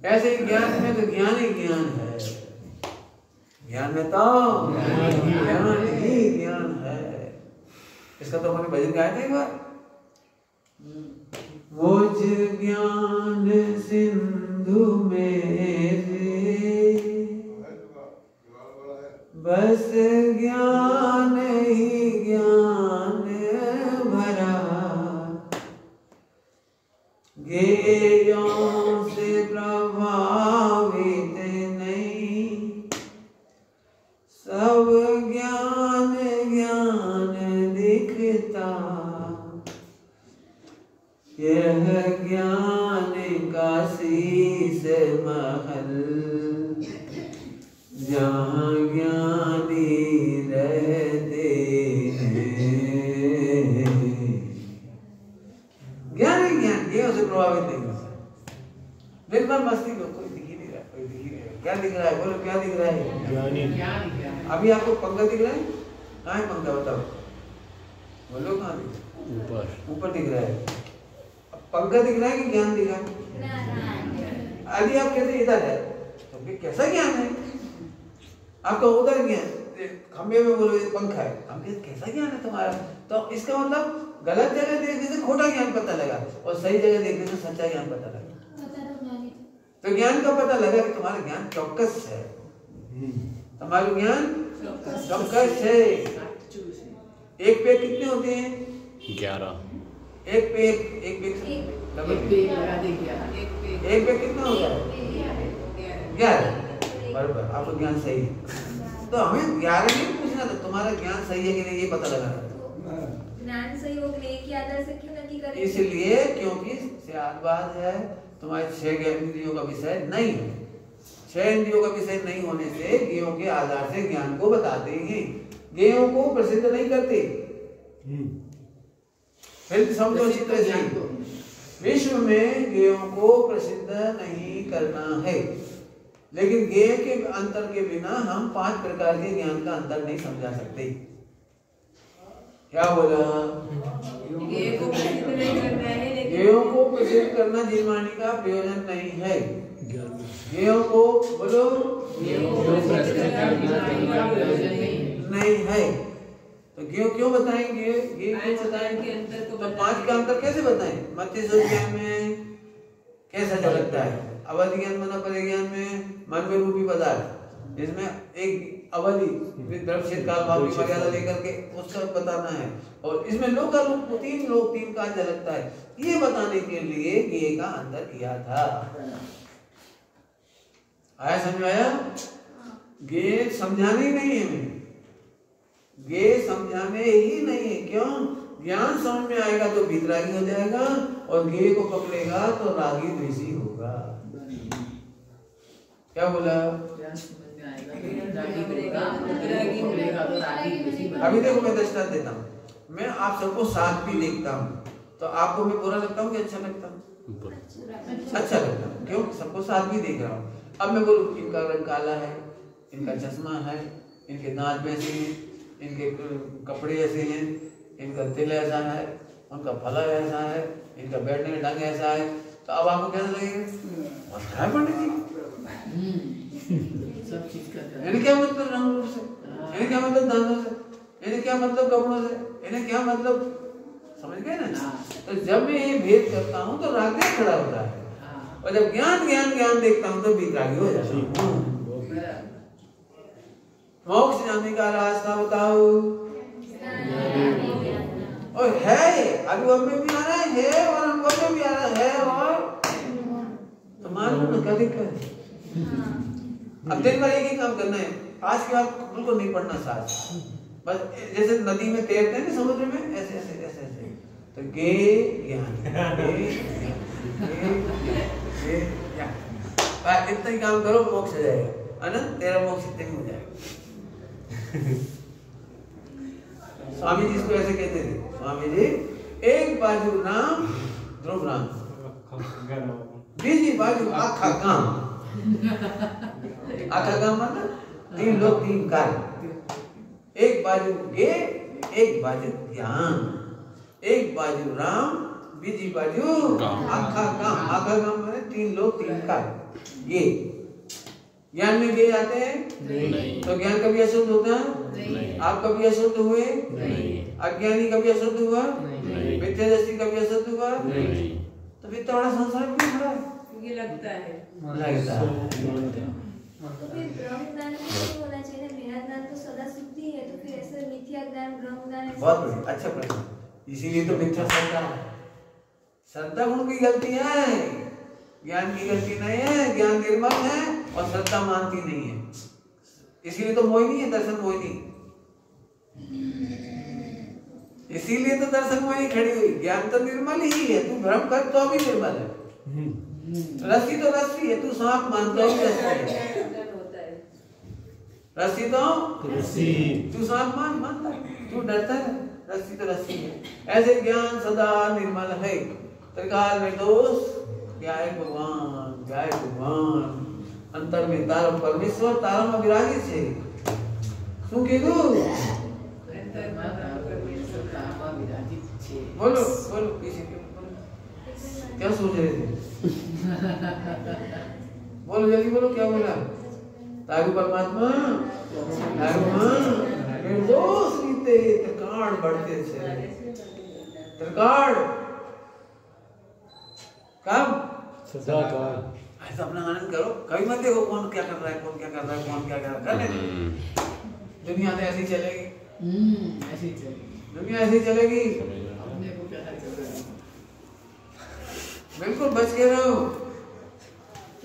ऐसे ही ज्ञान में तो ज्ञान ही ज्ञान है, ज्ञान में तो ज्ञान ही ज्ञान है। इसका तो हमने भजन गाया था एक बार, मुझ ज्ञान सिंधु मेरे बस ज्ञान ही ज्ञान भरा, गेयों से प्रभावित नहीं, सब ज्ञान ज्ञान दिखता, यह ज्ञान का शीश महल, जहाँ ज्ञानी रहते हैं। ज्ञान ही ज्ञान, गेयों से प्रभावित नहीं होता। दिन भर मस्ती को, कोई दिख ही नहीं रहा, कोई दिख ही नहीं रहा। क्या दिख रहा है? बोलो क्या दिख रहा है? ज्ञानी। अभी आपको पंखा दिख रहा है? कहाँ है पंखा बताओ? बोलो कहाँ दिख रहा है? ऊपर, ऊपर दिख रहा है। पंखा दिख रहा है कि ज्ञान दिख रहा है? अभी आप कहते इधर है, तो फिर कैसा ज्ञान है? आपका उधर ज्ञान, खंबे में बोलो ये पंखा है, हम कैसा ज्ञान है तुम्हारा? तो इसका मतलब गलत जगह देखने से खोटा ज्ञान पता लगा और सही जगह देखने से सच्चा ज्ञान पता लगा। तो ज्ञान का पता लगा कि तुम्हारा ज्ञान चौकस है, तुम्हारा ज्ञान चौकस है। एक पे कितने होते हैं? 11। एक पे एक पे कितना होता है? 11। बराबर, आपको ज्ञान सही है। तो हमें 11 नहीं पूछना था तुम्हारा ज्ञान सही है कि नहीं, ये पता लगाना था। ज्ञान सही हो कि नहीं के आधार से क्यों नक्की करें? इसलिए क्योंकि बात है तुम्हारे 6 इंद्रियों का विषय नहीं है। 6 इंद्रियों का विषय नहीं होने से ज्ञेयों के आधार से ज्ञान को बताते हैं, ज्ञेयों को प्रसिद्ध नहीं करते। फिर समझो चित्र से, विश्व में ज्ञेयों को प्रसिद्ध नहीं करना है, लेकिन ज्ञेय के अंतर के बिना हम 5 प्रकार के ज्ञान का अंतर नहीं समझा सकते। क्या बोला? ज्ञेय को प्रसिद्ध नहीं करना है, ज्ञेयों को प्रसिद्ध करना जिनवाणी का प्रयोजन नहीं है। ज्ञेयों को बोलो नहीं है। तो ज्ञेय क्यों बताएंगे? ज्ञेय क्यों बताएंगे? तो 5 का अंतर कैसे बताएं? मत्स्य ज्ञान में कैसा झलकता है? अवधि ज्ञान मतलब परिज्ञान में मन में रूपी पदार्थ, जिसमें एक अवधि द्रव्य काल भाव की मर्यादा लेकर के उसका बताना है, और इसमें लोक का रूप 3 का झलकता है। ये बताने के लिए ज्ञेय का अंतर किया था। आया समझ आया? ज्ञेय समझाने ही नहीं है, ज्ञेय समझाने ही नहीं है। क्यों? ज्ञान समझ में आएगा तो वितरागी हो जाएगा, और ज्ञेय को पकड़ेगा तो रागी द्वेषी होगा। क्या बोला? अभी देखो मैं दृष्टांत देता हूँ, मैं आप सबको साथ भी देखता हूँ, तो आपको मैं बुरा लगता हूँ कि अच्छा लगता हूँ? अच्छा लगता हूँ। क्यों? सबको साथ भी देख रहा हूँ। अब मैं बोलूँ इनका रंग काला है, इनका चश्मा है, इनके दांत वैसे हैं, इनके कपड़े ऐसे हैं, इनका दिल ऐसा है, उनका फला ऐसा है, इनका बैठने का ढंग ऐसा है, तो अब आपको कैसा लगेगा? पंडित जी सब चीज का इन्हें क्या मतलब रंग रूप से, इन्हें क्या मतलब दांतों से, इन्हें क्या मतलब कपड़ों से, इन्हें क्या मतलब, समझ गए ना? तो जब मैं ये भेद करता हूँ तो राग खड़ा होता है, और जब ज्ञान ज्ञान ज्ञान देखता हूँ तो वितरागी हो जाता हूँ। मोक्ष जाने का रास्ता बताओ। और है अनुभव में भी आ रहा है और अनुभव में भी आ रहा है, और तो मान लो क्या दिक्कत है? अब दिन भर एक ही काम करना है, आज के बाद बिल्कुल नहीं पढ़ना साथ, बस जैसे नदी में तैरते हैं ना समुद्र में, ऐसे ऐसे ऐसे ऐसे। तो गे ज्ञान इतना ही काम करो, मोक्ष हो जाएगा, है ना? तेरा मोक्ष इतने ही हो जाएगा। स्वामी जी इसको ऐसे कहते थे, स्वामी जी एक बाजू राम ध्रुव राम, बीजी बाजू आखा काम। आखा काम मतलब 3 लोग 3 कार्य, एक बाजू गे, एक बाजू ध्यान, एक बाजू राम, बीजी बाजू आखा काम। आखा काम मतलब 3 लोग 3 कार्य। गे। ज्ञान में गे आते हैं नहीं। तो ज्ञान कभी अशुद्ध होता है? नहीं। आप कभी अशुद्ध हुए? नहीं। अज्ञानी कभी अशुद्ध हुआ? नहीं। मिथ्या दृष्टि कभी अशुद्ध हुआ? नहीं। तो फिर तो बड़ा संसार क्यों खड़ा है? ये लगता है लगता है। तो फिर ब्रह्म ज्ञान नहीं होना चाहिए ना, मेरा ज्ञान तो सदा शुद्धि है, तो फिर ऐसे मिथ्या ज्ञान ब्रह्म ज्ञान ऐसे बहुत बढ़िया, अच्छा प्रश्न। इसीलिए तो मिथ्या श्रद्धा है। श्रद्धा गुण की गलती है, ज्ञान की गलती नहीं है। ज्ञान निर्मल है और श्रद्धा मानती नहीं है, इसीलिए तो मोहिनी है, दर्शन मोहिनी। इसीलिए तो दर्शन मोहिनी खड़ी हुई। ज्ञान तो निर्मल ही है, तू भ्रम कर तो भी निर्मल है। रस्सी तो रस्सी है, तू सांप मानता भी रस्सी है। होता है रस्सी तो रस्सी। तू सांप मानता है, तू डरता है, रस्सी तो रस्सी है। ऐसे ज्ञान सदा निर्मल है, त्रिकाल निर्दोष, गाय भगवान, गाय भगवान। अंतर में तारम परमेश्वर, तारम में विराजित છે। શું કીધું? बोलो बोलो, किसी के बोलो। क्या सोच रहे थे? बोलो जल्दी बोलो, क्या बोला? तारु परमात्मा निर्दोष रीते त्रिकाण बढ़ते छे। त्रिकाण कब? सदाकाल। ऐसा अपना आनंद करो, कभी मत देखो कौन क्या कर रहा है, कौन क्या कर रहा है, कौन क्या कर रहा है। दुनिया तो ऐसी चलेगी, ऐसे ही चलेगी। दुनिया ऐसी चलेगी। अपने को क्या चल रहा है? बिल्कुल बच के रहो।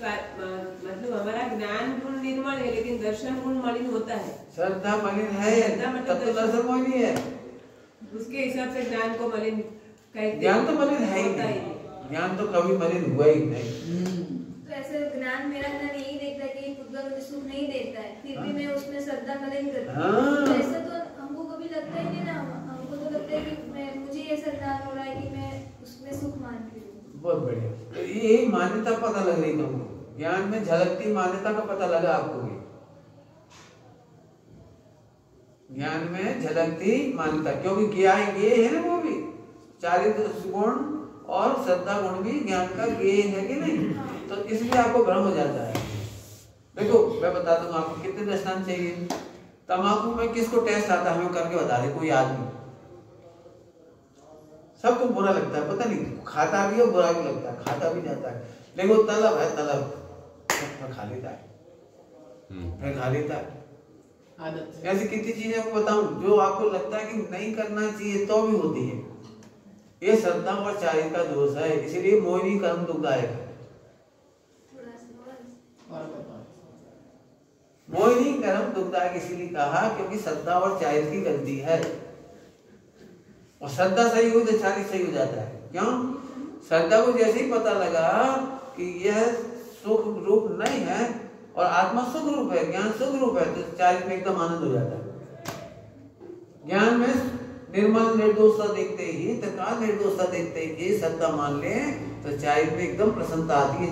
मतलब हमारा ज्ञान गुण निर्मल है, लेकिन दर्शन गुण मलिन होता है। श्रद्धा मलिन है तब तो दर्शन मोहिनी है। उसके हिसाब से ज्ञान को मलिन कहते हैं। ज्ञान तो मलिन है ही होता ही नहीं, ज्ञान तो कभी मलिन हुआ ही नहीं। तो ऐसे ज्ञान मेरा ज्ञान यही देखता है कि पुत्र मुझे सुख नहीं देता है, फिर भी मैं उसमें श्रद्धा मलिन करती हूँ। तो ऐसा तो हमको कभी लगता ही नहीं ना, हमको तो लगता है कि मैं मुझे ऐसा ज्ञान हो रहा है कि मैं उसमें सुख मानती हूँ। बहुत बढ़िया, तो यही मान्यता पता लग रही तुमको, ज्ञान में झलकती मान्यता का पता लगा आपको भी। ज्ञान में झलकती मान्यता, क्योंकि क्या है ये है ना, वो भी चारित्र गुण और श्रद्धा गुण भी ज्ञान का गेय है कि नहीं, तो इसलिए आपको भ्रम हो जाता है। देखो मैं बता दूंगा आपको कितने दृष्टांत चाहिए। तंबाकू में किसको टेस्ट आता है, हमें करके बता दे कोई आदमी। सबको बुरा लगता है, पता नहीं, खाता भी और बुरा भी लगता है, खाता भी जाता है, लेकिन वो तलब है, तलब फिर खा लेता है, फिर खा लेता है। आदत। ऐसी कितनी चीजें आपको बताऊं जो आपको लगता है कि नहीं करना चाहिए तो भी होती है। ये श्रद्धा और चारित्र का दोष है, इसीलिए मोहिनी कर्म दुखदायक है। और बताओ। मोहिनी कर्म दुखदायक इसीलिए कहा क्योंकि श्रद्धा और चारित्र की गलती है। और श्रद्धा सही हो तो चारित्र सही हो जाता है। क्यों? श्रद्धा को जैसे ही पता लगा कि यह सुख रूप नहीं है और आत्मा सुख रूप है, ज्ञान सुख रूप है, तो चारित्र में एकदम आनंद हो जाता है। ज्ञान में निर्मल निर्दोषता देखते ही, त्रिकाल निर्दोषता देखते ही श्रद्धा मान ले तो चारित्र में एकदम प्रसन्नता आती है।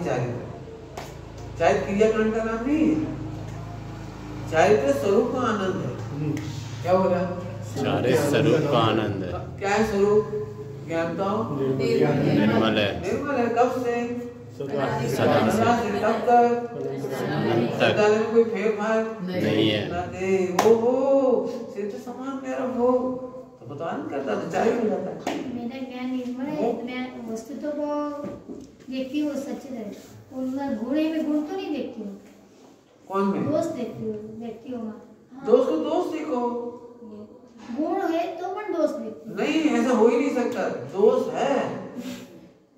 चारित्र क्रियाकांड का नाम नहीं है, चारित्र स्वरूप का आनंद है। क्या बोला? चारित्र स्वरूप का आनंद है। क्या है स्वरूप? ज्ञान तो निर्मल है। निर्मल है। कब से? सदा से। तब तक सदा में कोई फेरफार नहीं है। ना दे। वो सिर्फ समान मेरा हो तो बता नहीं करता तो चारित्र हो जाता है। मेरा ज्ञान निर्मल है, मैं वस्तु को देखती हूँ सच्चे है, उनमें गुण में गुण तो नहीं देखती हूँ, कौन में? दोष देखती हूँ मैं। दोस्त को दोस्त देखो, गुण है तो मैं दोष देखती हूँ। नहीं ऐसा हो ही नहीं सकता। दोष है,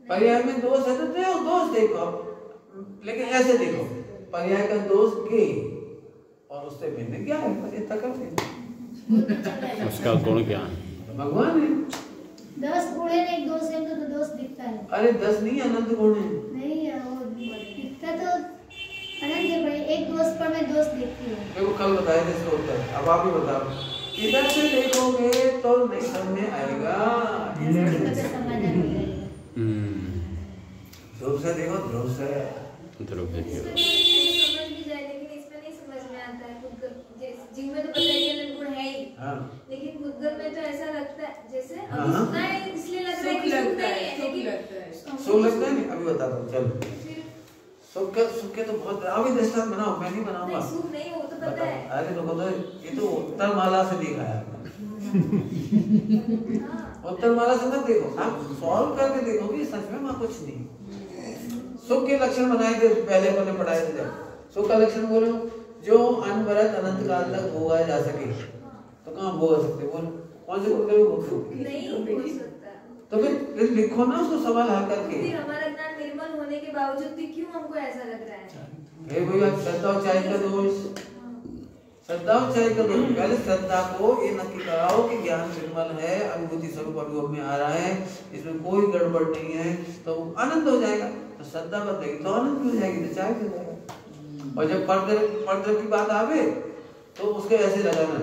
पर्याय में दोष है तो दोष देखो, लेकिन ऐसे देखो पर्याय का दोष के और उससे भिन्न क्या है, बस इतना कर देना। उसका गुण ज्ञान भगवान है। 10 गुण है, एक दोष है तो दोष दिखता है। अरे 10 नहीं, अनंत गुण है। नहीं वो दिखता तो अनंत है, पर एक दोष पर मैं दोष देखती हूँ। देखो कल बताया था इसका उत्तर, अब आप ही बताओ। इधर से देखोगे तो नहीं समझ में आएगा, समाधान हो जाएगा। ध्रुव से देखो, ध्रुव से। ध्रुव से इसमें तो समझ भी जाए, लेकिन इसमें नहीं समझ में आता है। जिनमें तो पता है कि अनंत गुण है ही, लेकिन मुद्गल में तो ऐसा लगता है जैसे अभी सुना है इसलिए लग रहा है कि सुख नहीं है, लेकिन सुख लगता है नहीं। अभी बताता हूँ, चलो। सुख सुख के तो बहुत अभी दृष्टांत बनाओ, मैं नहीं बनाऊंगा। नहीं, सुख नहीं, वो तो पता है। अरे लोगों तो ये तो उत्तर माला से देखा है उत्तर माला से मत देखो, आप सॉल्व करके देखो कि सच में वहाँ कुछ नहीं। सुख के लक्षण बनाए थे पहले पढ़ाए थे जब। सुख का लक्षण बोलो, जो अनवरत अनंत काल तक भोगा जा सके। तो कहाँ भोग सकते बोलो, कौन से भोग सकते? नहीं हो सकता। तो फिर लिखो ना उसको सवाल हल करके। फिर हमारा ज्ञान निर्मल होने के बावजूद भी क्यों हमको ऐसा लग रहा है? भैया श्रद्धा ऊंचाई का दोष, श्रद्धा ऊंचाई का दोष। पहले श्रद्धा को ये नक्की कराओ कि ज्ञान निर्मल है, अनुभूति स्वरूप अनुभव में आ रहा है, इसमें कोई गड़बड़ नहीं है, तो आनंद हो जाएगा। तो श्रद्धा बदलेगी तो आनंद भी हो जाएगी, तो चाय भी हो जाएगा। और जब पर्दे की बात आवे तो उसके ऐसे लगाना,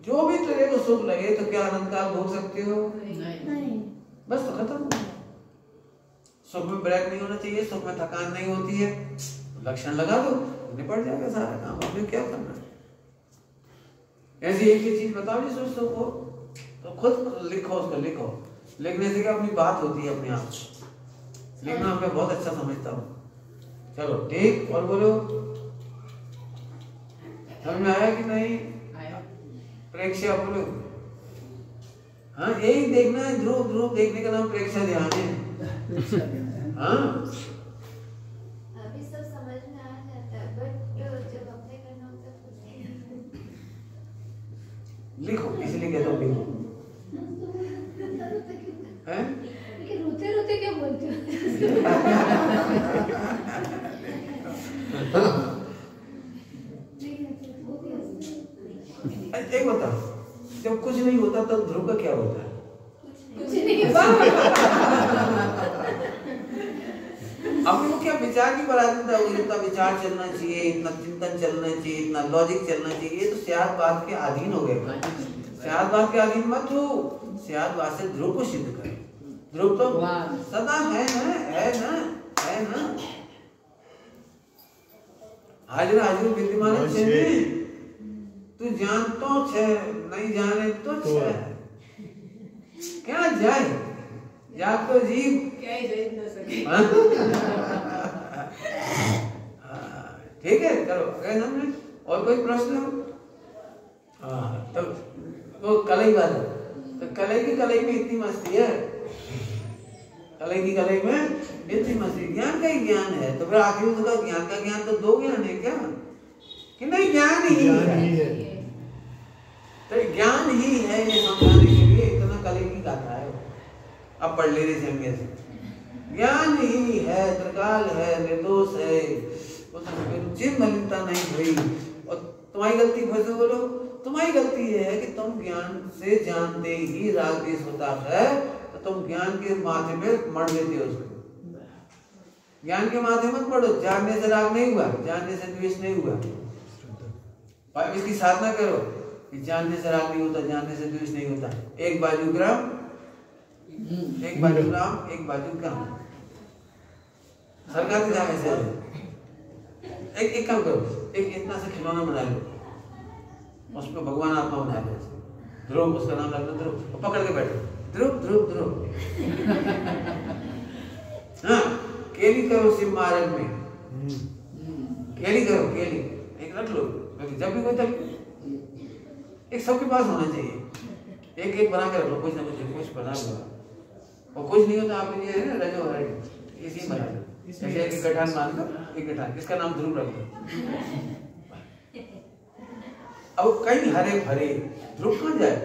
जो भी तेरे को सुख लगे तो क्या अनंत काल भोग सकते हो? नहीं। बस तो खत्म हो गया। सुख में ब्रेक नहीं होना चाहिए, सुख में थकान नहीं होती है, लक्षण लगा दो, निपट जाएगा सारा काम। आपने क्या करना है? ऐसी एक ही चीज बताओ जिस दोस्तों को, तो खुद लिखो, उसको लिखो। लिखने से क्या अपनी बात होती है अपने आप। लिखना मैं बहुत अच्छा समझता हूँ। चलो ठीक, और बोलो, समझ में आया कि नहीं? प्रेक्षा बोलो। हाँ, यही देखना है, ध्रुव ध्रुव देखने का नाम प्रेक्षा ध्यान है। हाँ, अभी सब समझ में आ जाता है, बट जब अप्लाई करना होता है कुछ नहीं। लिखो, इसलिए कहता हूँ लिखो। हैं? ये रोते रोते क्या बोलते हो? एक बताओ, जब कुछ नहीं होता तब ध्रुव का क्या होता है? कुछ नहीं। अपने को क्या विचार की पराधीनता होगी? इतना विचार चलना चाहिए, इतना चिंतन चलना चाहिए, इतना लॉजिक चलना चाहिए, तो स्याद बात के अधीन हो गए। स्याद बात के अधीन मत हो, स्याद बात से ध्रुव को सिद्ध करो। ध्रुव तो सदा है ना, है ना, है ना, हाजिर हाजिर विद्यमान है। तू जानतो छे, नहीं जाने तो छे, क्या जाए, या तो जीव क्या ही देख न सके। ठीक है, चलो अगले नंबर। और कोई प्रश्न? हाँ, तो वो कलई बात है। तो कलई में इतनी मस्ती है, कलई में इतनी मस्ती। ज्ञान का ही ज्ञान है, तो फिर आखिर उसका ज्ञान का ज्ञान तो दो ज्ञान है क्या? कि नहीं, ज्ञान ही है। तो ज्ञान ही है ये समझाने के लिए इतना कलई की गाथा है। अब पढ़ ले रहे संज्ञा से। ज्ञान ही है, त्रिकाल है, निर्दोष है, उसमें चिन्ह मलिनता नहीं हुई। और तुम्हारी गलती फिर से बोलो, तुम्हारी गलती ये है कि तुम ज्ञान से जानते ही राग द्वेष होता है, तो तुम ज्ञान के माथे में मर लेते हो उसको। ज्ञान के माथे मत पढ़ो। जानने से राग नहीं हुआ, जानने से द्वेष नहीं हुआ। इसकी साधना करो कि जानने से राग नहीं होता, जानने से द्वेष नहीं होता। एक बाजू ग्राम, एक बाजू राम, एक बाजू काम। सरकार जाने से एक काम करो, एक इतना सा खिलौना बना लो, उसमें भगवान आत्मा बना लो, ध्रुव, उसका नाम रखना ध्रुव, पकड़ के बैठो, ध्रुव ध्रुव ध्रुव। हाँ, केली करो शिव मार्ग में, केली करो, केली एक रख लो। जब भी कोई एक सबके पास होना चाहिए, एक एक बना के रख लो, कुछ ना कुछ बना लो। और कुछ नहीं होता, आप ये है ना रजो है, इसी बना लो। ऐसे एक गठान मान लो, एक गठान, इसका नाम ध्रुव रख लो। अब कहीं हरे भरे ध्रुव कहाँ जाए?